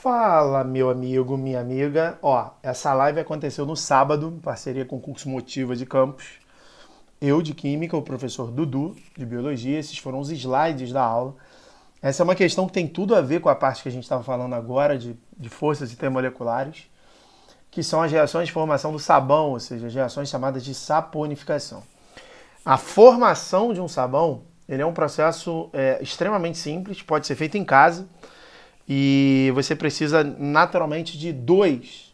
Fala, meu amigo, minha amiga. Ó, essa live aconteceu no sábado, em parceria com o curso Motiva de Campus. Eu de Química, o professor Dudu de Biologia. Esses foram os slides da aula. Essa é uma questão que tem tudo a ver com a parte que a gente estava falando agora de forças intermoleculares, que são as reações de formação do sabão, ou seja, as reações chamadas de saponificação. A formação de um sabão, ele é um processo extremamente simples, pode ser feito em casa. E você precisa naturalmente de dois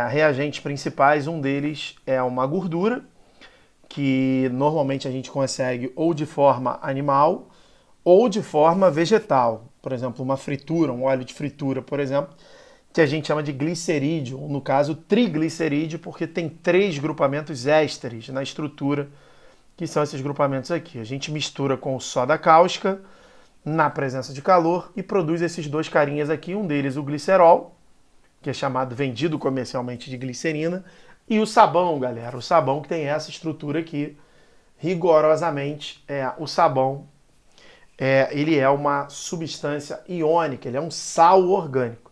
reagentes principais. Um deles é uma gordura, que normalmente a gente consegue ou de forma animal ou de forma vegetal. Por exemplo, uma fritura, um óleo de fritura, por exemplo, que a gente chama de glicerídeo, ou no caso triglicerídeo, porque tem 3 grupamentos ésteres na estrutura, que são esses grupamentos aqui. A gente mistura com soda cáustica, na presença de calor, e produz esses 2 carinhas aqui, um deles o glicerol, que é vendido comercialmente de glicerina, e o sabão, galera, o sabão que tem essa estrutura aqui, rigorosamente, o sabão, ele é uma substância iônica, ele é um sal orgânico.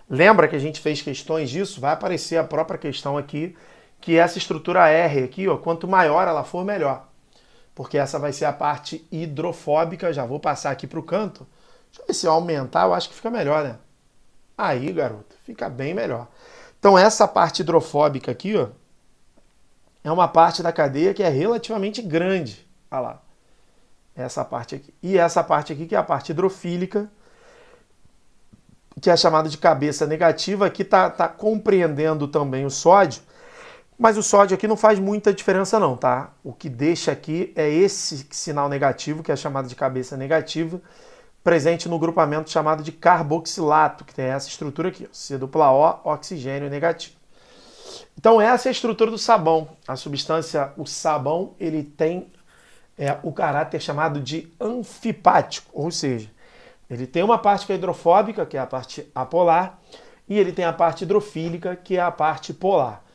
Lembra que a gente fez questões disso? Vai aparecer a própria questão aqui, que essa estrutura R aqui, ó, quanto maior ela for, melhor. Porque essa vai ser a parte hidrofóbica. Já vou passar aqui para o canto. Deixa eu ver se eu aumentar, eu acho que fica melhor, né? Aí, garoto, fica bem melhor. Então, essa parte hidrofóbica aqui, ó, é uma parte da cadeia que é relativamente grande. Olha lá. Essa parte aqui. E essa parte aqui, que é a parte hidrofílica, que é chamada de cabeça negativa, que está compreendendo também o sódio. Mas o sódio aqui não faz muita diferença não, tá? O que deixa aqui é esse sinal negativo, que é chamado de cabeça negativa, presente no grupamento chamado de carboxilato, que tem essa estrutura aqui, C+O, oxigênio negativo. Então essa é a estrutura do sabão. A substância, o sabão, ele tem o caráter chamado de anfipático, ou seja, ele tem uma parte que é hidrofóbica, que é a parte apolar, e ele tem a parte hidrofílica, que é a parte polar.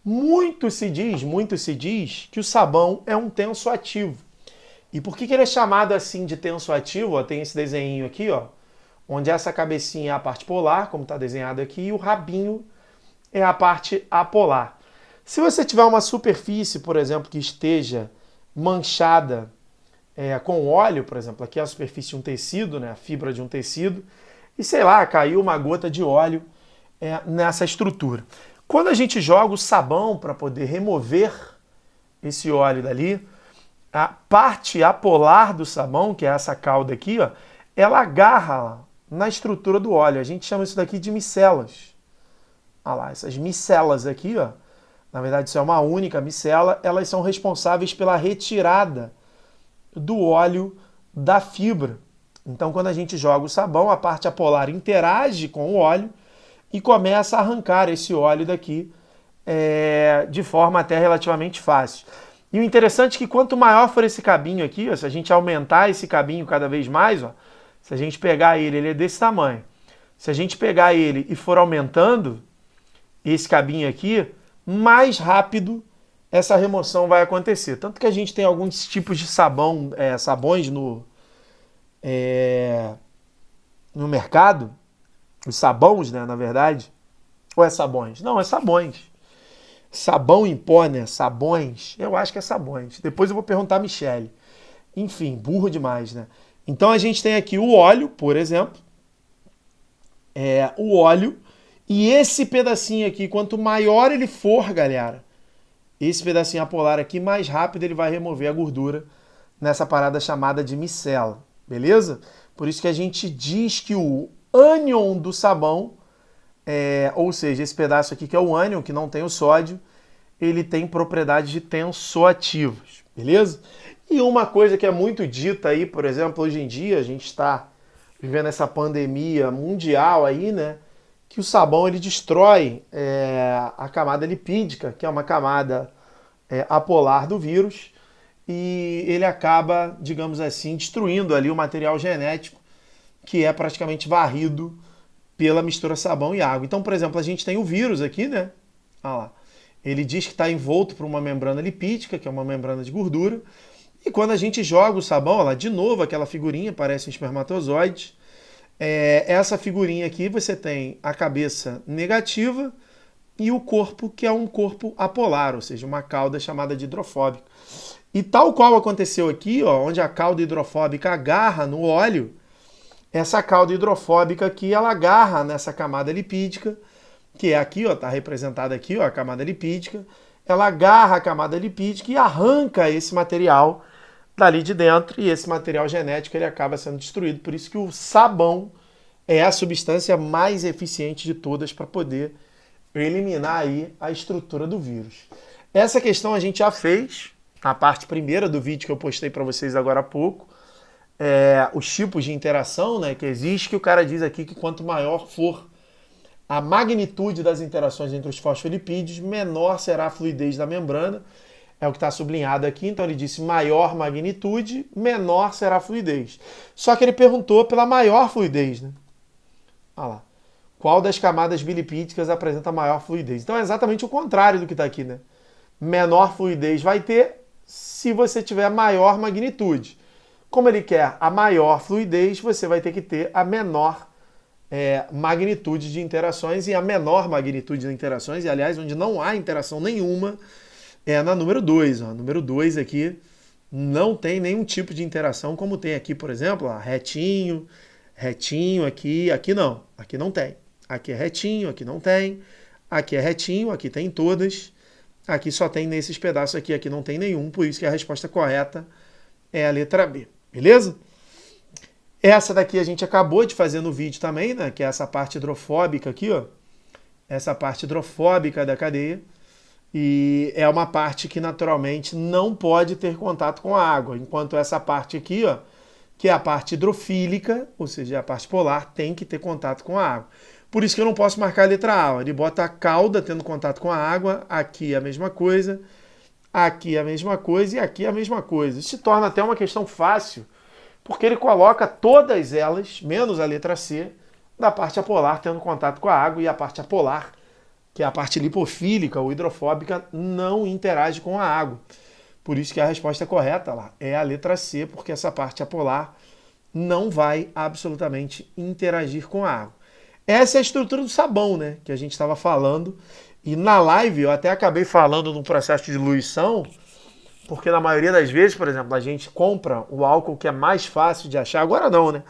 Muito se diz que o sabão é um tensoativo. E por que ele é chamado assim de tensoativo? Ó, tem esse desenho aqui, ó, onde essa cabecinha é a parte polar, como está desenhado aqui, e o rabinho é a parte apolar. Se você tiver uma superfície, por exemplo, que esteja manchada com óleo, por exemplo, aqui é a superfície de um tecido, né, a fibra de um tecido, e sei lá, caiu uma gota de óleo nessa estrutura. Quando a gente joga o sabão para poder remover esse óleo dali, a parte apolar do sabão, que é essa cauda aqui, ó, ela agarra na estrutura do óleo. A gente chama isso daqui de micelas. Olha lá, essas micelas aqui, ó, na verdade isso é uma única micela, elas são responsáveis pela retirada do óleo da fibra. Então quando a gente joga o sabão, a parte apolar interage com o óleo e começa a arrancar esse óleo daqui de forma até relativamente fácil. E o interessante é que quanto maior for esse cabinho aqui, ó, se a gente aumentar esse cabinho cada vez mais, ó, se a gente pegar ele é desse tamanho. Se a gente pegar ele e for aumentando esse cabinho aqui, mais rápido essa remoção vai acontecer. Tanto que a gente tem alguns tipos de sabões no mercado, os sabões, né, na verdade. Ou é sabões? Não, é sabões. Sabão em pó, né? Sabões. Eu acho que é sabões. Depois eu vou perguntar a Michele. Enfim, burro demais, né? Então a gente tem aqui o óleo, por exemplo. O óleo. E esse pedacinho aqui, quanto maior ele for, galera, esse pedacinho apolar aqui, mais rápido ele vai remover a gordura nessa parada chamada de micela. Beleza? Por isso que a gente diz que o ânion do sabão, ou seja, esse pedaço aqui que é o ânion, que não tem o sódio, ele tem propriedades de tensoativas, beleza? E uma coisa que é muito dita aí, por exemplo, hoje em dia, a gente está vivendo essa pandemia mundial aí, né? Que o sabão ele destrói a camada lipídica, que é uma camada apolar do vírus, e ele acaba, digamos assim, destruindo ali o material genético, que é praticamente varrido pela mistura sabão e água. Então, por exemplo, a gente tem o vírus aqui, né? Olha lá. Ele diz que está envolto por uma membrana lipídica, que é uma membrana de gordura. E quando a gente joga o sabão, olha lá, de novo aquela figurinha, parece um espermatozoide. essa figurinha aqui, você tem a cabeça negativa e o corpo, que é um corpo apolar, ou seja, uma cauda chamada de hidrofóbica. E tal qual aconteceu aqui, ó, onde a cauda hidrofóbica agarra no óleo, essa cauda hidrofóbica aqui, ela agarra nessa camada lipídica, que é aqui, ó, tá representada aqui, ó, a camada lipídica. Ela agarra a camada lipídica e arranca esse material dali de dentro, e esse material genético ele acaba sendo destruído. Por isso que o sabão é a substância mais eficiente de todas para poder eliminar aí a estrutura do vírus. Essa questão a gente já fez na parte primeira do vídeo que eu postei para vocês agora há pouco. Os tipos de interação, né, que existe, que o cara diz aqui que quanto maior for a magnitude das interações entre os fosfolipídios, menor será a fluidez da membrana. É o que está sublinhado aqui, então ele disse maior magnitude, menor será a fluidez. Só que ele perguntou pela maior fluidez, né? Olha lá. Qual das camadas bilipídicas apresenta maior fluidez? Então é exatamente o contrário do que está aqui, né? Menor fluidez vai ter se você tiver maior magnitude. Como ele quer a maior fluidez, você vai ter que ter a menor magnitude de interações, e a menor magnitude de interações, e aliás, onde não há interação nenhuma, é na número 2. Número 2 aqui não tem nenhum tipo de interação, como tem aqui, por exemplo, ó, retinho, retinho aqui não. Aqui não tem. Aqui é retinho, aqui não tem. Aqui é retinho, aqui tem todas. Aqui só tem nesses pedaços aqui não tem nenhum, por isso que a resposta correta é a letra B. Beleza? Essa daqui a gente acabou de fazer no vídeo também, né? Que é essa parte hidrofóbica aqui, ó. Essa parte hidrofóbica da cadeia. E é uma parte que naturalmente não pode ter contato com a água. Enquanto essa parte aqui, ó, que é a parte hidrofílica, ou seja, a parte polar, tem que ter contato com a água. Por isso que eu não posso marcar a letra A. Ó. Ele bota a cauda tendo contato com a água, aqui a mesma coisa, aqui a mesma coisa e aqui a mesma coisa. Isso se torna até uma questão fácil, porque ele coloca todas elas, menos a letra C, da parte apolar tendo contato com a água, e a parte apolar, que é a parte lipofílica ou hidrofóbica, não interage com a água. Por isso que a resposta correta lá é a letra C, porque essa parte apolar não vai absolutamente interagir com a água. Essa é a estrutura do sabão, né, que a gente estava falando. E na live eu até acabei falando no processo de diluição, porque na maioria das vezes, por exemplo, a gente compra o álcool que é mais fácil de achar. Agora não, né?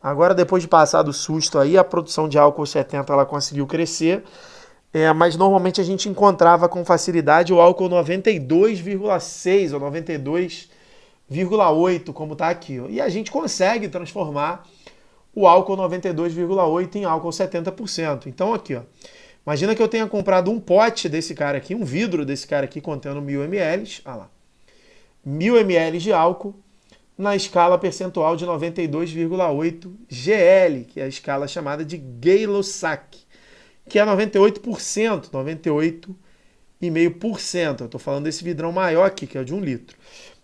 Agora, depois de passar do susto aí, a produção de álcool 70 ela conseguiu crescer. Mas normalmente a gente encontrava com facilidade o álcool 92,6 ou 92,8, como está aqui. Ó. E a gente consegue transformar o álcool 92,8 em álcool 70%. Então aqui, ó, imagina que eu tenha comprado um pote desse cara aqui, um vidro desse cara aqui contendo 1000 ml, olha lá, 1000 ml de álcool na escala percentual de 92,8 GL, que é a escala chamada de Gay-Lussac, que é 98%, 98,5%. Eu estou falando desse vidrão maior aqui, que é de 1 litro.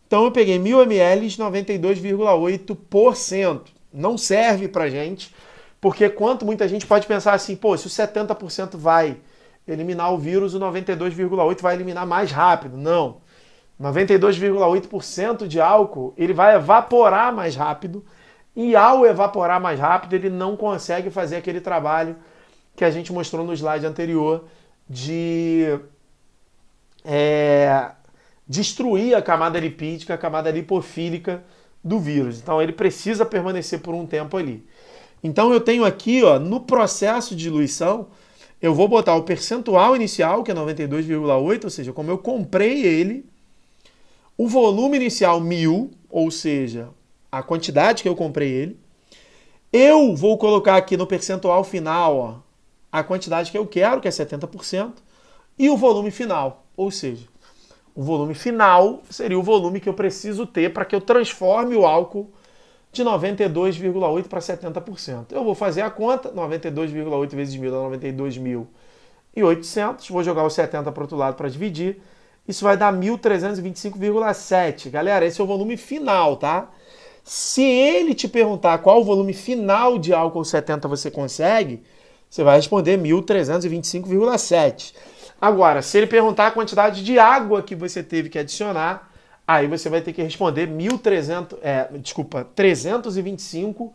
Então eu peguei 1000 ml, 92,8%. Não serve pra gente, porque muita gente pode pensar assim, pô, se o 70% vai eliminar o vírus, o 92,8% vai eliminar mais rápido. Não. 92,8% de álcool, ele vai evaporar mais rápido, e ao evaporar mais rápido, ele não consegue fazer aquele trabalho que a gente mostrou no slide anterior de destruir a camada lipídica, a camada lipofílica do vírus. Então ele precisa permanecer por um tempo ali. Então eu tenho aqui, ó, no processo de diluição, eu vou botar o percentual inicial, que é 92,8, ou seja, como eu comprei ele, o volume inicial 1000, ou seja, a quantidade que eu comprei ele, eu vou colocar aqui no percentual final, ó, a quantidade que eu quero, que é 70%, e o volume final, ou seja, o volume final seria o volume que eu preciso ter para que eu transforme o álcool de 92,8 para 70%. Eu vou fazer a conta, 92,8 vezes 1000 dá 92.800, vou jogar o 70 para o outro lado para dividir, isso vai dar 1.325,7. Galera, esse é o volume final, tá? Se ele te perguntar qual o volume final de álcool 70 você consegue, você vai responder 1.325,7. Agora, se ele perguntar a quantidade de água que você teve que adicionar, aí você vai ter que responder 325,7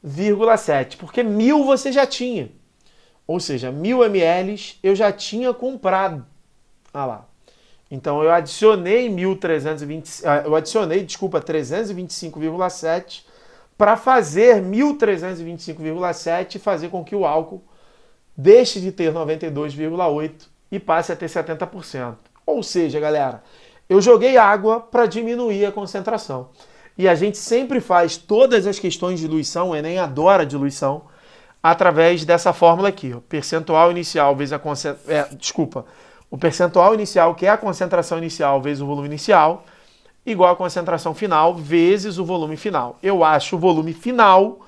1.000,7, porque 1.000 você já tinha. Ou seja, 1.000 ml eu já tinha comprado. Ah lá. Então eu adicionei 325,7 para fazer 1.325,7 e fazer com que o álcool deixe de ter 92,8 e passe a ter 70%. Ou seja, galera, eu joguei água para diminuir a concentração. E a gente sempre faz todas as questões de diluição, o Enem adora diluição, através dessa fórmula aqui, ó, percentual inicial vezes a o percentual inicial, que é a concentração inicial vezes o volume inicial, igual a concentração final vezes o volume final. Eu acho o volume final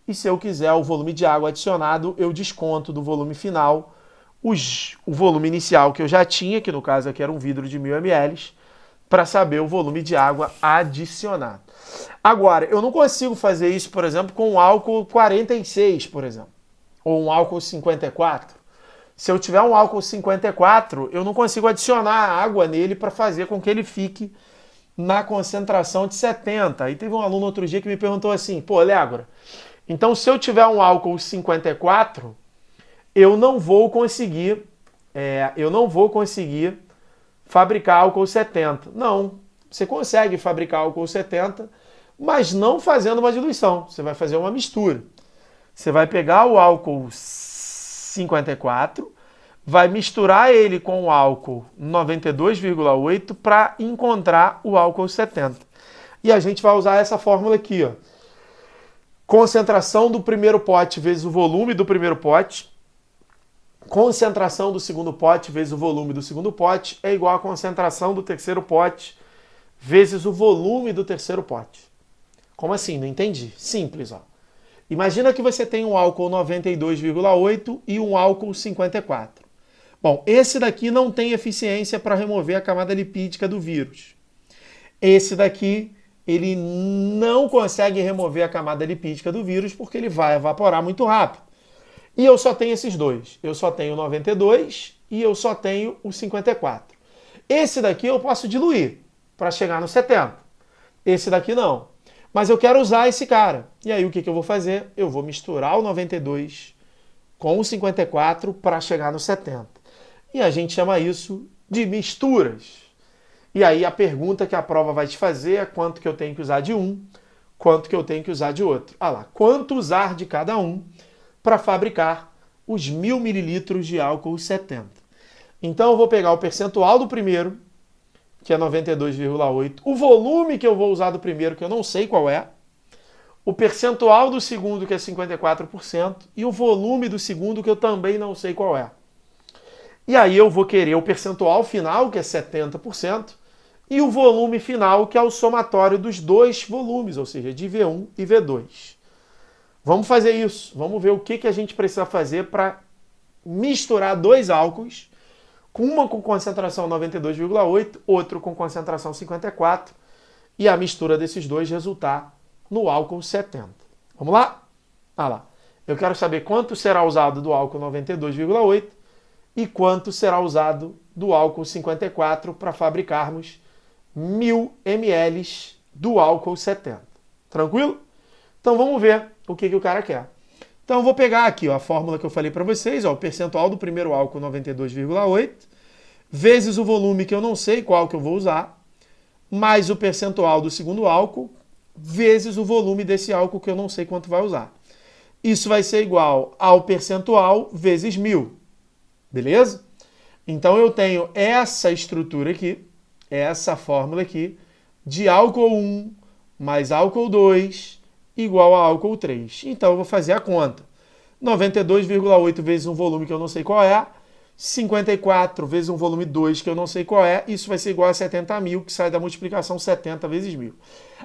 e se eu quiser o volume de água adicionado, eu desconto do volume final o volume inicial que eu já tinha, que no caso aqui era um vidro de 1.000 ml, para saber o volume de água adicionado. Agora, eu não consigo fazer isso, por exemplo, com um álcool 46, por exemplo, ou um álcool 54. Se eu tiver um álcool 54, eu não consigo adicionar água nele para fazer com que ele fique na concentração de 70. Aí teve um aluno outro dia que me perguntou assim, pô, Légora, então se eu tiver um álcool 54, eu não vou conseguir fabricar álcool 70. Não, você consegue fabricar álcool 70, mas não fazendo uma diluição. Você vai fazer uma mistura. Você vai pegar o álcool 54, vai misturar ele com o álcool 92,8 para encontrar o álcool 70. E a gente vai usar essa fórmula aqui, ó. Concentração do primeiro pote vezes o volume do primeiro pote. Concentração do segundo pote vezes o volume do segundo pote é igual a concentração do terceiro pote vezes o volume do terceiro pote. Como assim? Não entendi. Simples, ó. Imagina que você tem um álcool 92,8 e um álcool 54. Bom, esse daqui não tem eficiência para remover a camada lipídica do vírus. Esse daqui, ele não consegue remover a camada lipídica do vírus porque ele vai evaporar muito rápido. E eu só tenho esses dois. Eu só tenho o 92 e eu só tenho o 54. Esse daqui eu posso diluir para chegar no 70. Esse daqui não. Mas eu quero usar esse cara. E aí o que eu vou fazer? Eu vou misturar o 92 com o 54 para chegar no 70. E a gente chama isso de misturas. E aí a pergunta que a prova vai te fazer é quanto que eu tenho que usar de um, quanto que eu tenho que usar de outro. Ah lá, quanto usar de cada um para fabricar os 1.000 mililitros de álcool 70. Então eu vou pegar o percentual do primeiro, que é 92,8, o volume que eu vou usar do primeiro, que eu não sei qual é, o percentual do segundo, que é 54%, e o volume do segundo, que eu também não sei qual é. E aí eu vou querer o percentual final, que é 70%, e o volume final, que é o somatório dos dois volumes, ou seja, de V1 e V2. Vamos fazer isso. Vamos ver o que a gente precisa fazer para misturar dois álcools, uma com concentração 92,8, outro com concentração 54, e a mistura desses dois resultar no álcool 70. Vamos lá? Ah lá. Eu quero saber quanto será usado do álcool 92,8 e quanto será usado do álcool 54 para fabricarmos 1.000 ml do álcool 70. Tranquilo? Então vamos ver o que o cara quer. Então eu vou pegar aqui ó, a fórmula que eu falei para vocês, ó, o percentual do primeiro álcool 92,8 vezes o volume que eu não sei qual que eu vou usar, mais o percentual do segundo álcool vezes o volume desse álcool que eu não sei quanto vai usar. Isso vai ser igual ao percentual vezes 1.000. Beleza? Então eu tenho essa estrutura aqui, essa fórmula aqui, de álcool 1 mais álcool 2 igual a álcool 3. Então eu vou fazer a conta. 92,8 vezes um volume que eu não sei qual é, 54 vezes um volume 2 que eu não sei qual é, isso vai ser igual a 70.000, que sai da multiplicação 70 vezes 1.000.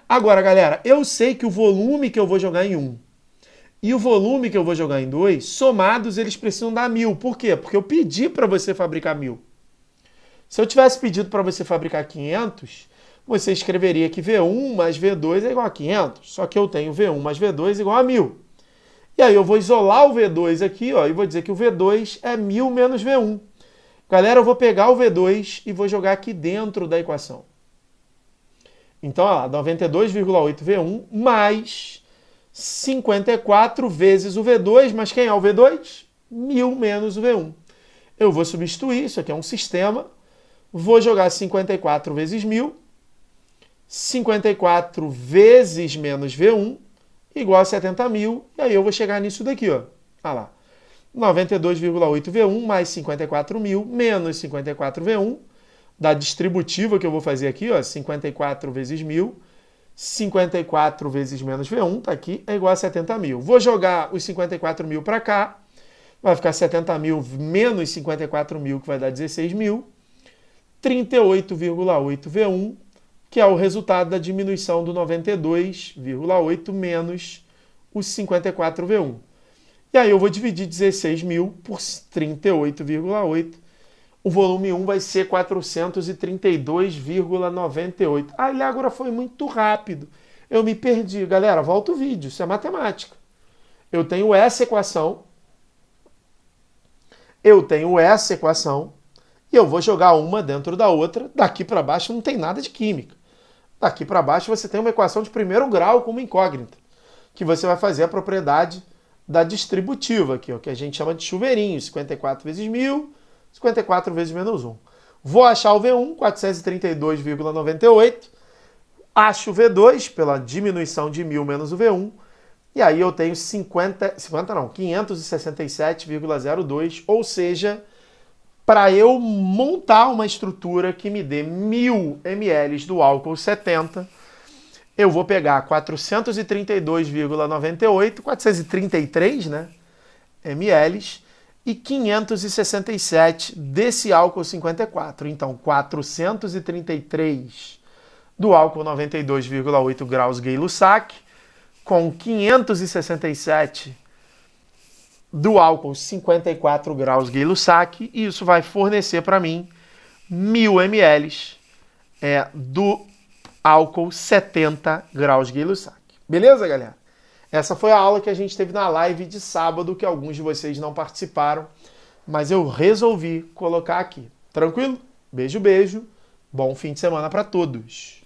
Agora, galera, eu sei que o volume que eu vou jogar em 1 e o volume que eu vou jogar em 2, somados, eles precisam dar 1.000. Por quê? Porque eu pedi para você fabricar 1.000. Se eu tivesse pedido para você fabricar 500, você escreveria que V1 mais V2 é igual a 500. Só que eu tenho V1 mais V2 igual a 1.000. E aí eu vou isolar o V2 aqui, ó, e vou dizer que o V2 é 1.000 menos V1. Galera, eu vou pegar o V2 e vou jogar aqui dentro da equação. Então, ó, 92,8 V1 mais 54 vezes o V2, mas quem é o V2? 1000 menos o V1. Eu vou substituir, isso aqui é um sistema, vou jogar 54 vezes 1000, 54 vezes menos V1, igual a 70.000, e aí eu vou chegar nisso daqui, ó. Olha lá. 92,8 V1 mais 54.000 menos 54 V1, da distributiva que eu vou fazer aqui, ó, 54 vezes 1000, 54 vezes menos V1, tá aqui, é igual a 70.000. Vou jogar os 54.000 para cá, vai ficar 70.000 menos 54.000, que vai dar 16.000, 38,8 V1, que é o resultado da diminuição do 92,8 menos os 54 V1. E aí eu vou dividir 16.000 por 38,8. O volume 1 vai ser 432,98. Ah, ele agora foi muito rápido. Eu me perdi. Galera, volta o vídeo. Isso é matemática. Eu tenho essa equação. E eu vou jogar uma dentro da outra. Daqui para baixo não tem nada de química. Daqui para baixo você tem uma equação de primeiro grau com uma incógnita, que você vai fazer a propriedade da distributiva, aqui, ó, que a gente chama de chuveirinho, 54 vezes 1000, 54 vezes menos 1. Vou achar o V1, 432,98, acho o V2 pela diminuição de 1000 menos o V1, e aí eu tenho 567,02, ou seja, para eu montar uma estrutura que me dê 1000 ml do álcool 70, eu vou pegar 432,98, 433, né, ml, e 567 desse álcool 54. Então, 433 do álcool 92,8 graus Gay-Lussac, com 567 do álcool 54 graus Gay-Lussac, e isso vai fornecer para mim 1000 ml do álcool 70 graus Gay-Lussac. Beleza, galera? Essa foi a aula que a gente teve na live de sábado, que alguns de vocês não participaram, mas eu resolvi colocar aqui. Tranquilo? Beijo, beijo. Bom fim de semana para todos.